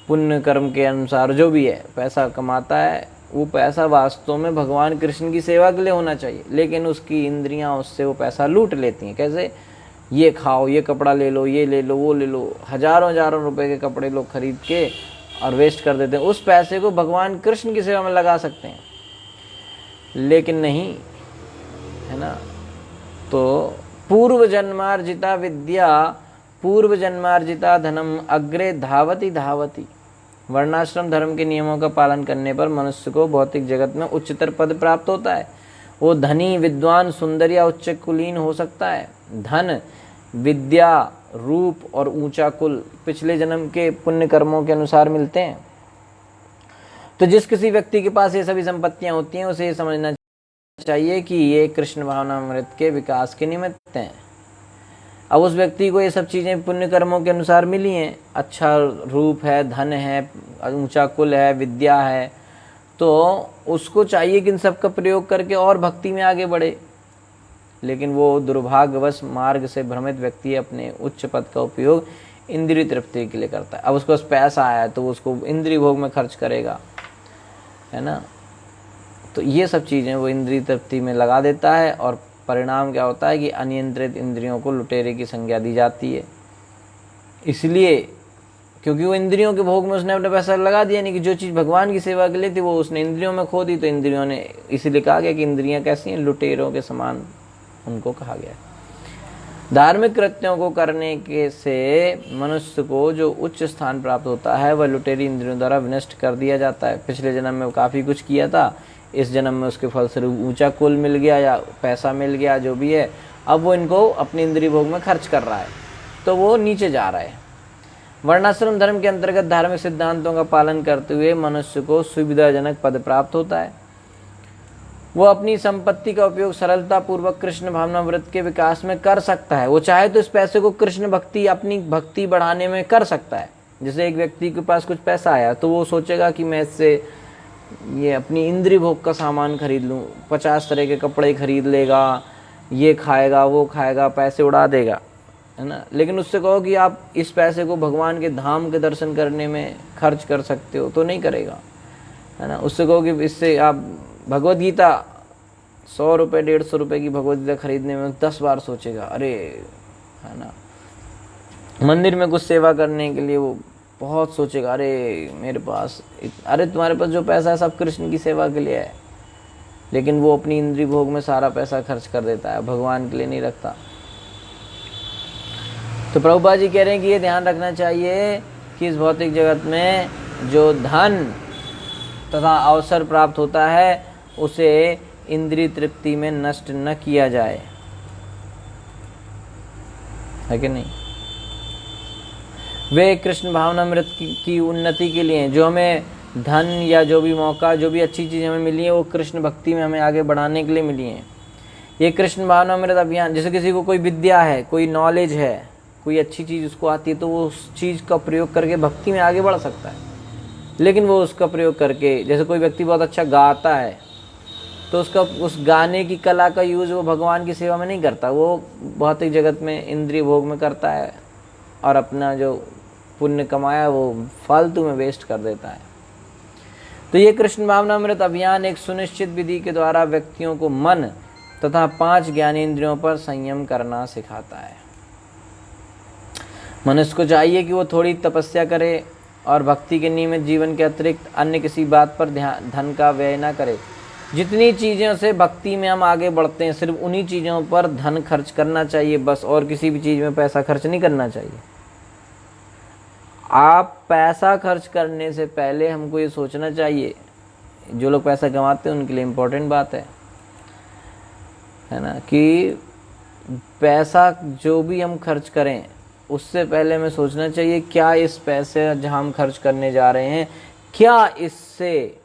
पुण्य कर्म के अनुसार जो भी है पैसा कमाता है, वो पैसा वास्तव में भगवान कृष्ण की सेवा के लिए होना चाहिए, लेकिन उसकी इंद्रियां उससे वो पैसा लूट लेती हैं। कैसे? ये खाओ, ये कपड़ा ले लो, ये ले लो, वो ले लो, हजारों हजारों रुपए के कपड़े लोग खरीद के और वेस्ट कर देते हैं। उस पैसे को भगवान कृष्ण की सेवा में लगा सकते हैं, लेकिन नहीं, है ना। तो पूर्व जन्मार्जिता विद्या पूर्व जन्मार्जिता धनम अग्रे धावती धावती। वर्णाश्रम धर्म के नियमों का पालन करने पर मनुष्य को भौतिक जगत में उच्चतर पद प्राप्त होता है। वो धनी, विद्वान, सुंदर या उच्च कुलीन हो सकता है। धन, विद्या, रूप और ऊंचा कुल पिछले जन्म के पुण्य कर्मों के अनुसार मिलते हैं। तो जिस किसी व्यक्ति के पास ये सभी संपत्तियां होती हैं, उसे ये समझना चाहिए कि ये कृष्ण भावनामृत के विकास के निमित्त हैं। अब उस व्यक्ति को ये सब चीज़ें पुण्य कर्मों के अनुसार मिली हैं, अच्छा रूप है, धन है, ऊंचा कुल है, विद्या है, तो उसको चाहिए कि इन सब का प्रयोग करके और भक्ति में आगे बढ़े। लेकिन वो दुर्भाग्यवश मार्ग से भ्रमित व्यक्ति अपने उच्च पद का उपयोग इंद्रिय तृप्ति के लिए करता है। अब उसके पास पैसा आया तो वो उसको इंद्रिय भोग में खर्च करेगा, है ना। तो ये सब चीज़ें वो इंद्रिय तृप्ति में लगा देता है, और परिणाम क्या होता है कि अनियंत्रित इंद्रियों को लुटेरे की संज्ञा दी जाती है। इसलिए क्योंकि वो इंद्रियों के भोग में उसने अपना पैसा लगा दिया, नहीं कि जो चीज़ भगवान की सेवा के लिए थी वो उसने इंद्रियों में खो दी। तो इंद्रियों ने, इसीलिए कहा गया कि इंद्रियां कैसी हैं, लुटेरों के समान उनको कहा गया। धार्मिक कृत्यों को करने के से मनुष्य को जो उच्च स्थान प्राप्त होता है वह लुटेरी इंद्रियों द्वारा विनष्ट कर दिया जाता है। पिछले जन्म में वो काफ़ी कुछ किया था, इस जन्म में उसके फलस्वरूप ऊंचा कुल मिल गया या पैसा मिल गया, जो भी है, अब वो इनको अपने इंद्रिय भोग में खर्च कर रहा है, तो वो नीचे जा रहा है। वर्णाश्रम धर्म के अंतर्गत धार्मिक सिद्धांतों का पालन करते हुए मनुष्य को सुविधाजनक पद प्राप्त होता है। वो अपनी संपत्ति का उपयोग सरलता पूर्वक कृष्ण भावनामृत के विकास में कर सकता है। वो चाहे तो इस पैसे को कृष्ण भक्ति, अपनी भक्ति बढ़ाने में कर सकता है। जैसे एक व्यक्ति के पास कुछ पैसा आया तो वो सोचेगा कि मैं इससे ये अपनी इंद्रिय भोग का सामान खरीद लूँ, 50 तरह के कपड़े खरीद लेगा, ये खाएगा, वो खाएगा, पैसे उड़ा देगा, है ना। लेकिन उससे कहो कि आप इस पैसे को भगवान के धाम के दर्शन करने में खर्च कर सकते हो, तो नहीं करेगा, है ना। उससे कहो कि इससे आप भगवद गीता 100 रुपये 150 रुपये की भगवद गीता खरीदने में 10 बार सोचेगा, अरे, है ना। मंदिर में कुछ सेवा करने के लिए वो बहुत सोचेगा, अरे मेरे पास, अरे तुम्हारे पास जो पैसा है सब कृष्ण की सेवा के लिए है। लेकिन वो अपनी इंद्रिय भोग में सारा पैसा खर्च कर देता है, भगवान के लिए नहीं रखता। तो प्रभुपाद जी कह रहे हैं कि ये ध्यान रखना चाहिए कि इस भौतिक जगत में जो धन तथा अवसर प्राप्त होता है उसे इंद्रिय तृप्ति में नष्ट न किया जाए, है कि नहीं। वे कृष्ण भावनामृत की उन्नति के लिए, जो हमें धन या जो भी मौका, जो भी अच्छी चीज़ हमें मिली है, वो कृष्ण भक्ति में हमें आगे बढ़ाने के लिए मिली है। ये कृष्ण भावनामृत अभियान, जैसे किसी को कोई विद्या है, कोई नॉलेज है, कोई अच्छी चीज़ उसको आती है, तो वो उस चीज़ का प्रयोग करके भक्ति में आगे बढ़ सकता है। लेकिन वो उसका प्रयोग करके, जैसे कोई व्यक्ति बहुत अच्छा गाता है तो उसका उस गाने की कला का यूज़ वो भगवान की सेवा में नहीं करता, वो भौतिक जगत में इंद्रिय भोग में करता है और अपना जो पुण्य कमाया वो फालतू में वेस्ट कर देता है। तो ये कृष्ण भावनामृत अभियान एक सुनिश्चित विधि के द्वारा व्यक्तियों को मन, तथा 5 ज्ञानेंद्रियों पर संयम करना सिखाता है। मनुष्य को चाहिए कि वो थोड़ी तपस्या करे और भक्ति के नियमित जीवन के अतिरिक्त अन्य किसी बात पर धन का व्यय ना करे। जितनी चीज़ों से भक्ति में हम आगे बढ़ते हैं, सिर्फ उन्हीं चीज़ों पर धन खर्च करना चाहिए बस, और किसी भी चीज़ में पैसा खर्च नहीं करना चाहिए। आप पैसा खर्च करने से पहले हमको ये सोचना चाहिए, जो लोग पैसा कमाते हैं उनके लिए इम्पोर्टेंट बात है ना, कि पैसा जो भी हम खर्च करें उससे पहले हमें सोचना चाहिए क्या इस पैसे जहाँ हम खर्च करने जा रहे हैं, क्या इससे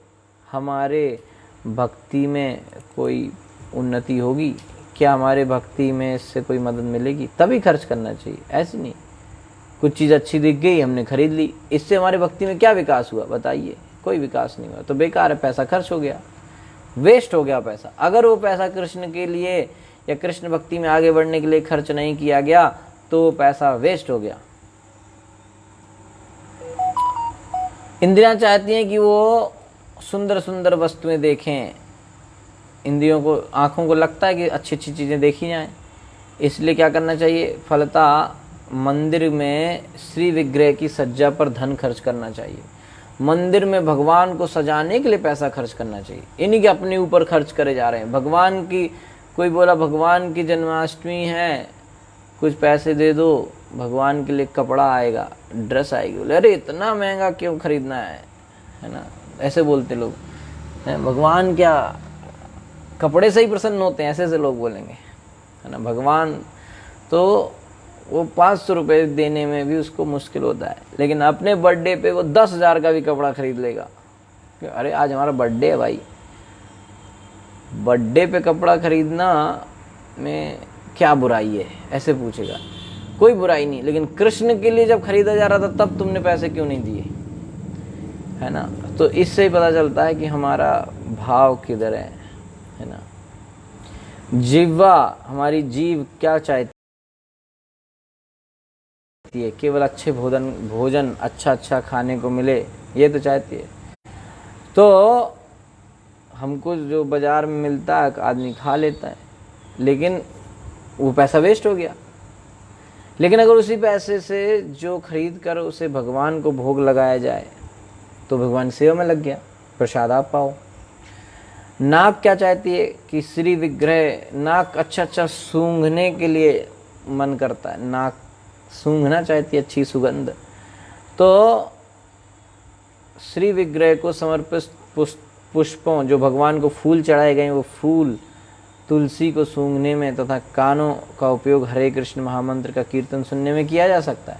हमारे भक्ति में कोई उन्नति होगी, क्या हमारे भक्ति में इससे कोई मदद मिलेगी, तभी खर्च करना चाहिए। ऐसे नहीं कुछ चीज़ अच्छी दिख गई हमने खरीद ली, इससे हमारे भक्ति में क्या विकास हुआ बताइए? कोई विकास नहीं हुआ, तो बेकार है, पैसा खर्च हो गया, वेस्ट हो गया पैसा। अगर वो पैसा कृष्ण के लिए या कृष्ण भक्ति में आगे बढ़ने के लिए खर्च नहीं किया गया तो पैसा वेस्ट हो गया। इंद्रियां चाहती हैं कि वो सुंदर सुंदर वस्तुएं देखें, इंद्रियों को, आँखों को लगता है कि अच्छी अच्छी चीज़ें देखी जाएं, इसलिए क्या करना चाहिए? फलतः मंदिर में श्री विग्रह की सज्जा पर धन खर्च करना चाहिए। मंदिर में भगवान को सजाने के लिए पैसा खर्च करना चाहिए, इन्हीं के अपने ऊपर खर्च करे जा रहे हैं। भगवान की, कोई बोला भगवान की जन्माष्टमी है, कुछ पैसे दे दो, भगवान के लिए कपड़ा आएगा, ड्रेस आएगी, बोले अरे इतना महंगा क्यों खरीदना है ना, ऐसे बोलते लोग हैं। भगवान क्या कपड़े से ही प्रसन्न होते हैं, ऐसे लोग बोलेंगे, है ना। भगवान तो वो 500 रुपये देने में भी उसको मुश्किल होता है, लेकिन अपने बर्थडे पे वो 10,000 का भी कपड़ा खरीद लेगा। अरे आज हमारा बर्थडे है भाई, बर्थडे पे कपड़ा खरीदना में क्या बुराई है, ऐसे पूछेगा। कोई बुराई नहीं, लेकिन कृष्ण के लिए जब खरीदा जा रहा था तब तुमने पैसे क्यों नहीं दिए, है ना। तो इससे ही पता चलता है कि हमारा भाव किधर है ना। जिह्वा, हमारी जीव क्या चाहती है? केवल अच्छे भोजन अच्छा खाने को मिले, ये तो चाहती है। तो हमको जो बाजार में मिलता है आदमी खा लेता है, लेकिन वो पैसा वेस्ट हो गया। लेकिन अगर उसी पैसे से जो खरीद कर उसे भगवान को भोग लगाया जाए तो भगवान सेवा में लग गया, प्रसाद आप पाओ। नाक क्या चाहती है? कि श्री विग्रह, नाक अच्छा सूंघने के लिए मन करता है, नाक सूंघना चाहती है अच्छी सुगंध। तो श्री विग्रह को समर्पित पुष्पों, जो भगवान को फूल चढ़ाए गए, वो फूल तुलसी को सूंघने में तथा कानों का उपयोग हरे कृष्ण महामंत्र का कीर्तन सुनने में किया जा सकता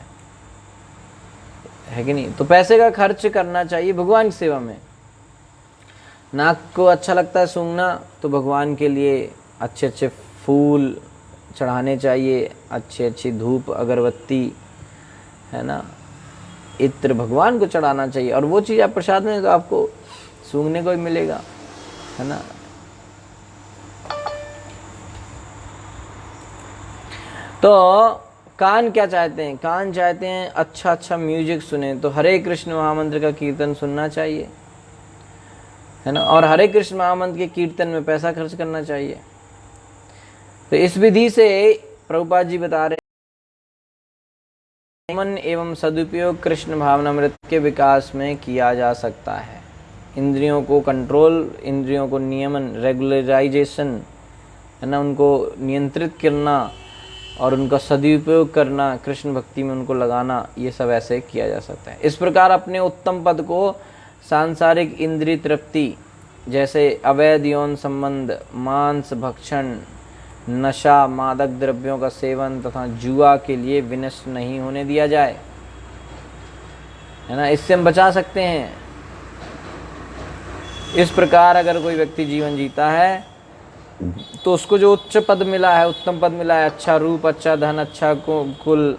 है कि नहीं। तो पैसे का खर्च करना चाहिए भगवान की सेवा में। नाक को अच्छा लगता है सूंघना, तो भगवान के लिए अच्छे अच्छे फूल चढ़ाने चाहिए, अच्छी अच्छी धूप अगरबत्ती, है ना, इत्र भगवान को चढ़ाना चाहिए। और वो चीज़ आप प्रसाद में तो आपको सूंघने को ही मिलेगा, है ना। तो कान क्या चाहते हैं? कान चाहते हैं अच्छा म्यूजिक सुने, तो हरे कृष्ण महामंत्र का कीर्तन सुनना चाहिए, है ना। और हरे कृष्ण महामंत्र के कीर्तन में पैसा खर्च करना चाहिए। तो इस विधि से प्रभुपाद जी बता रहे हैं मन एवं सदुपयोग कृष्ण भावनामृत के विकास में किया जा सकता है। इंद्रियों को कंट्रोल, इंद्रियों को नियमन, रेगुलराइजेशन, है ना, उनको नियंत्रित करना और उनका सदुपयोग करना, कृष्ण भक्ति में उनको लगाना, ये सब ऐसे किया जा सकता है। इस प्रकार अपने उत्तम पद को सांसारिक इंद्रिय तृप्ति जैसे अवैध यौन संबंध, मांस भक्षण, नशा, मादक द्रव्यों का सेवन तथा जुआ के लिए विनष्ट नहीं होने दिया जाए, है ना। इससे हम बचा सकते हैं। इस प्रकार अगर कोई व्यक्ति जीवन जीता है तो उसको जो उच्च पद मिला है, उत्तम पद मिला है, अच्छा रूप, अच्छा धन, अच्छा कुल,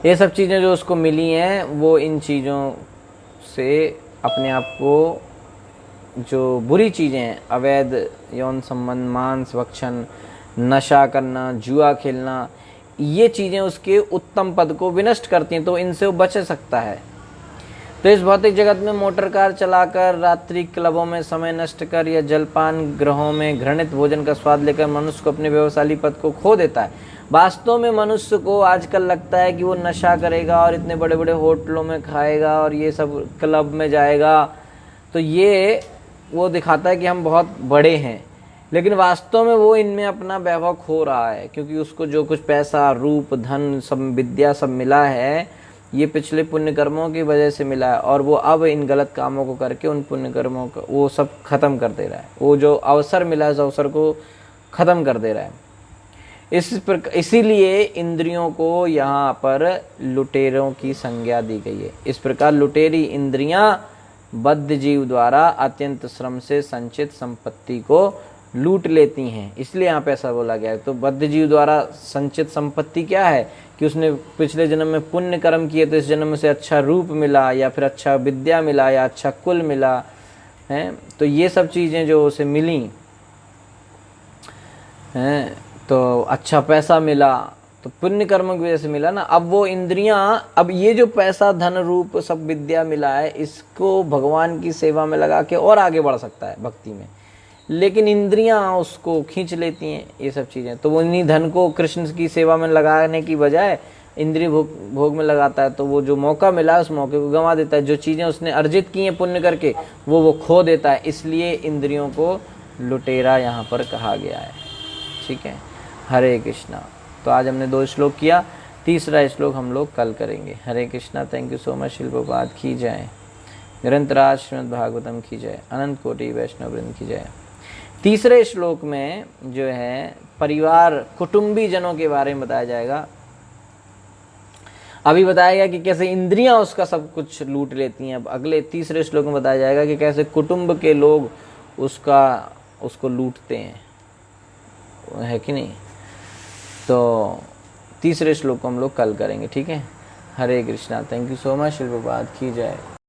ये सब चीज़ें जो उसको मिली हैं, वो इन चीज़ों से अपने आप को, जो बुरी चीज़ें हैं, अवैध यौन संबंध, मांस भक्षण, नशा करना, जुआ खेलना, ये चीज़ें उसके उत्तम पद को विनष्ट करती हैं, तो इनसे वो बच सकता है। तो इस भौतिक जगत में मोटर कार चलाकर, रात्रि क्लबों में समय नष्ट कर या जलपान ग्रहों में घृणित भोजन का स्वाद लेकर मनुष्य को अपने व्यवसायी पद को खो देता है। वास्तव में मनुष्य को आजकल लगता है कि वो नशा करेगा और इतने बड़े बड़े होटलों में खाएगा और ये सब क्लब में जाएगा, तो ये वो दिखाता है कि हम बहुत बड़े हैं, लेकिन वास्तव में वो इनमें अपना वैभव खो रहा है, क्योंकि उसको जो कुछ पैसा, रूप, धन, सब विद्या सब मिला है, ये पिछले पुण्य कर्मों की वजह से मिला है, और वो अब इन गलत कामों को करके उन पुण्य कर्मों का वो सब खत्म कर दे रहा है। वो जो अवसर मिला है, उस अवसर को खत्म कर दे रहा है। इसीलिए इंद्रियों को यहाँ पर लुटेरों की संज्ञा दी गई है। इस प्रकार लुटेरी इंद्रियां बद्ध जीव द्वारा अत्यंत श्रम से संचित संपत्ति को लूट लेती हैं, इसलिए यहाँ पे ऐसा बोला गया है। तो बद्ध जीव द्वारा संचित संपत्ति क्या है कि उसने पिछले जन्म में पुण्य कर्म किए, तो इस जन्म से अच्छा रूप मिला या फिर अच्छा विद्या मिला या अच्छा कुल मिला है, तो ये सब चीज़ें जो उसे मिली हैं, तो अच्छा पैसा मिला, तो पुण्य कर्म की वजह से मिला ना। अब वो इंद्रियां, अब ये जो पैसा, धन, रूप, सब विद्या मिला है, इसको भगवान की सेवा में लगा के और आगे बढ़ सकता है भक्ति में, लेकिन इंद्रियां उसको खींच लेती हैं ये सब चीज़ें। तो वो इन्हीं धन को कृष्ण की सेवा में लगाने की बजाय इंद्रिय भोग में लगाता है, तो वो जो मौका मिला है उस मौके को गंवा देता है। जो चीज़ें उसने अर्जित की हैं पुण्य करके, वो खो देता है। इसलिए इंद्रियों को लुटेरा यहाँ पर कहा गया है। ठीक है, हरे कृष्णा। तो आज हमने 2 श्लोक किया, तीसरा श्लोक हम लोग कल करेंगे। Hare Krishna. Thank you so much. Shrila Prabhupada की जय, निरंतराज श्रीमद् भागवतम की जय, अनंत कोटि वैष्णव वृंद की जय। तीसरे श्लोक में जो है परिवार, कुटुंबी जनों के बारे में बताया जाएगा। अभी बताया गया कि कैसे इंद्रियां उसका सब कुछ लूट लेती हैं। अब अगले तीसरे श्लोक में बताया जाएगा कि कैसे कुटुंब के लोग उसको लूटते हैं, है कि नहीं। तो तीसरे श्लोक को हम लोग कल करेंगे। ठीक है, Hare Krishna. Thank you so much. Shrila Prabhupada की जय।